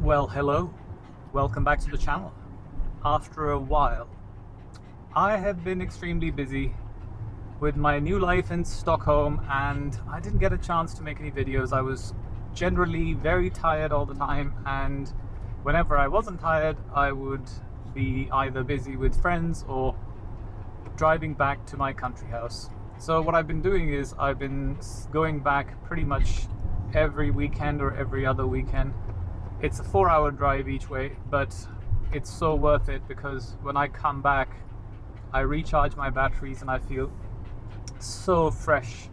Well, hello. Welcome back to the channel. After a while, I have been extremely busy with my new life in Stockholm and I didn't get a chance to make any videos. I was generally very tired all the time, and whenever I wasn't tired, I would be either busy with friends or driving back to my country house. So what I've been doing is I've been going back pretty much every weekend or every other weekend. It's a 4-hour drive each way, but it's so worth it because when I come back, I recharge my batteries and I feel so fresh.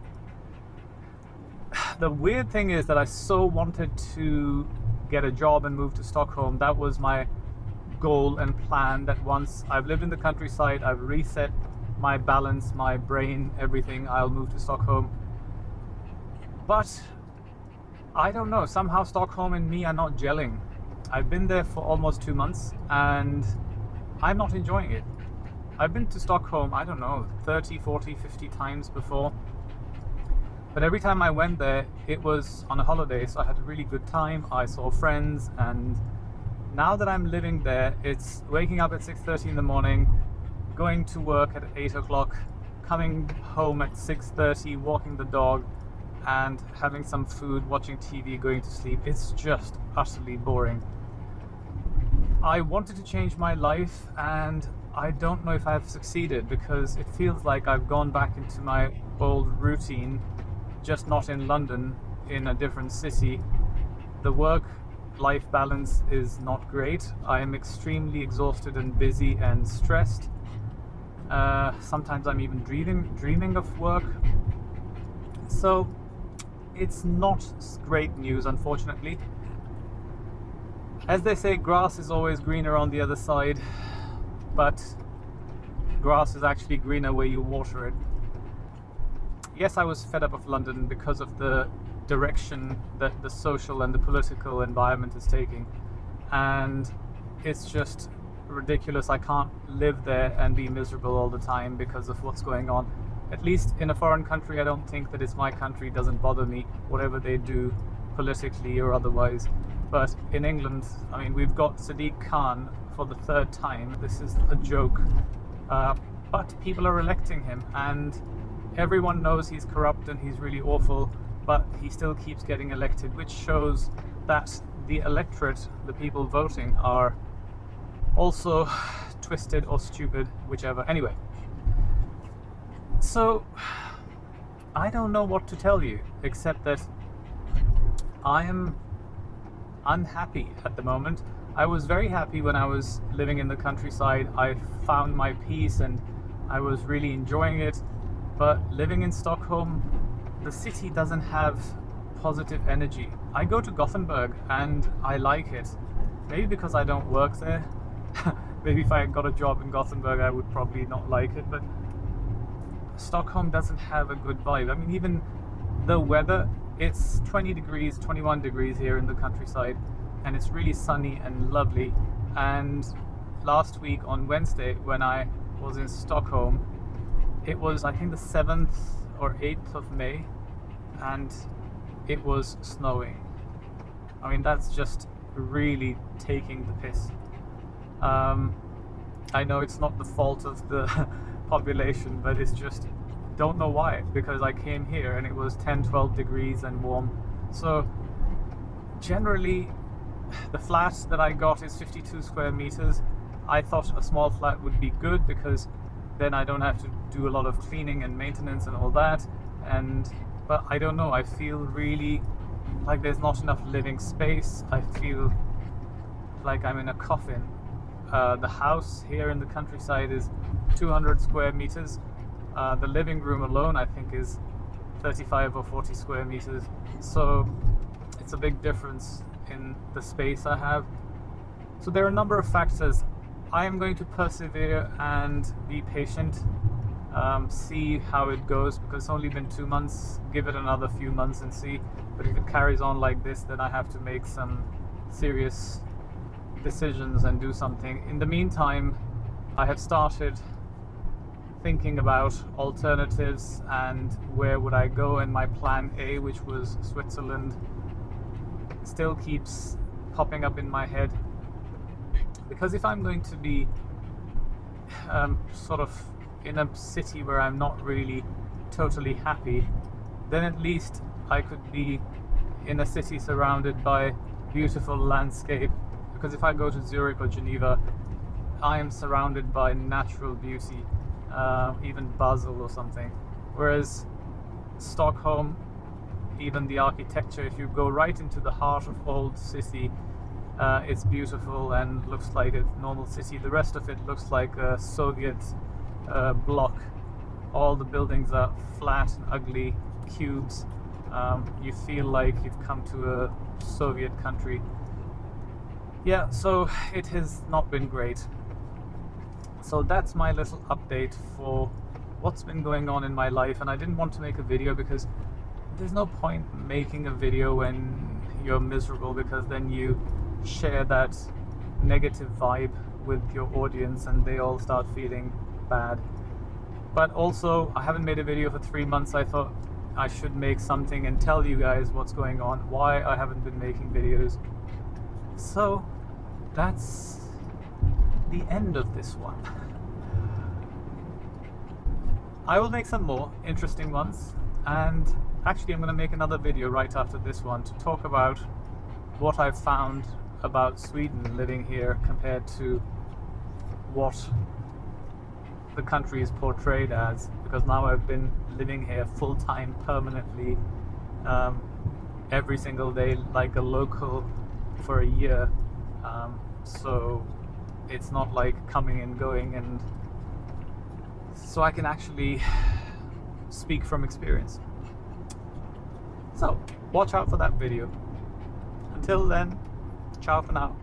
The weird thing is that I so wanted to get a job and move to Stockholm. That was my goal and plan, that once I've lived in the countryside, I've reset my balance, my brain, everything, I'll move to Stockholm. But I don't know, somehow Stockholm and me are not gelling. I've been there for almost 2 months and I'm not enjoying it. I've been to Stockholm, I don't know, 30, 40, 50 times before. But every time I went there, it was on a holiday, so I had a really good time. I saw friends, and now that I'm living there, it's waking up at 6:30 in the morning, going to work at 8 o'clock, coming home at 6:30, walking the dog, and having some food, watching TV, going to sleep. It's just utterly boring. I wanted to change my life and I don't know if I've succeeded, because it feels like I've gone back into my old routine, just not in London, in a different city. The work-life balance is not great. I am extremely exhausted and busy and stressed. Sometimes I'm even dreaming of work. So it's not great news, unfortunately. As they say, grass is always greener on the other side, but grass is actually greener where you water it. Yes, I was fed up of London because of the direction that the social and the political environment is taking, and it's just ridiculous. I can't live there and be miserable all the time because of what's going on. At least in a foreign country, I don't think that it's my country. It doesn't bother me, whatever they do politically or otherwise. But in England, I mean, we've got Sadiq Khan for the 3rd time. This is a joke. But people are electing him, and everyone knows he's corrupt and he's really awful, but he still keeps getting elected, which shows that the electorate, the people voting, are also twisted or stupid, whichever. Anyway. So, I don't know what to tell you, except that I am unhappy at the moment. I was very happy when I was living in the countryside. I found my peace and I was really enjoying it. But living in Stockholm, the city doesn't have positive energy. I go to Gothenburg and I like it. Maybe because I don't work there. Maybe if I got a job in Gothenburg, I would probably not like it. But Stockholm doesn't have a good vibe. I mean, even the weather, it's 20 degrees, 21 degrees here in the countryside, and it's really sunny and lovely. And last week on Wednesday, when I was in Stockholm, it was, I think, the 7th or 8th of May, and it was snowing. I mean, that's just really taking the piss. I know it's not the fault of the population, but it's just, don't know why, because I came here and it was 10-12 degrees and warm. So generally the flat that I got is 52 square meters. I thought a small flat would be good because then I don't have to do a lot of cleaning and maintenance and all that. But I don't know, I feel really like there's not enough living space. I feel like I'm in a coffin. The house here in the countryside is 200 square meters. The living room alone, I think, is 35 or 40 square meters. So it's a big difference in the space I have. So there are a number of factors. I am going to persevere and be patient, see how it goes, because it's only been 2 months. Give it another few months and see. But if it carries on like this, then I have to make some serious decisions and do something. In the meantime, I have started thinking about alternatives and where would I go, and my plan A, which was Switzerland, still keeps popping up in my head, because if I'm going to be sort of in a city where I'm not really totally happy, then at least I could be in a city surrounded by beautiful landscape. Because if I go to Zurich or Geneva, I am surrounded by natural beauty, even Basel or something. Whereas Stockholm, even the architecture, if you go right into the heart of old city, it's beautiful and looks like a normal city. The rest of it looks like a Soviet block. All the buildings are flat and ugly cubes. You feel like you've come to a Soviet country. Yeah, so it has not been great. So that's my little update for what's been going on in my life. And I didn't want to make a video because there's no point making a video when you're miserable, because then you share that negative vibe with your audience and they all start feeling bad. But also, I haven't made a video for 3 months. I thought I should make something and tell you guys what's going on, why I haven't been making videos. So that's the end of this one. I will make some more interesting ones, and actually I'm going to make another video right after this one to talk about what I've found about Sweden living here compared to what the country is portrayed as, because now I've been living here full-time permanently, every single day like a local for a year, so it's not like coming and going, and so I can actually speak from experience. So watch out for that video. Until then, ciao for now.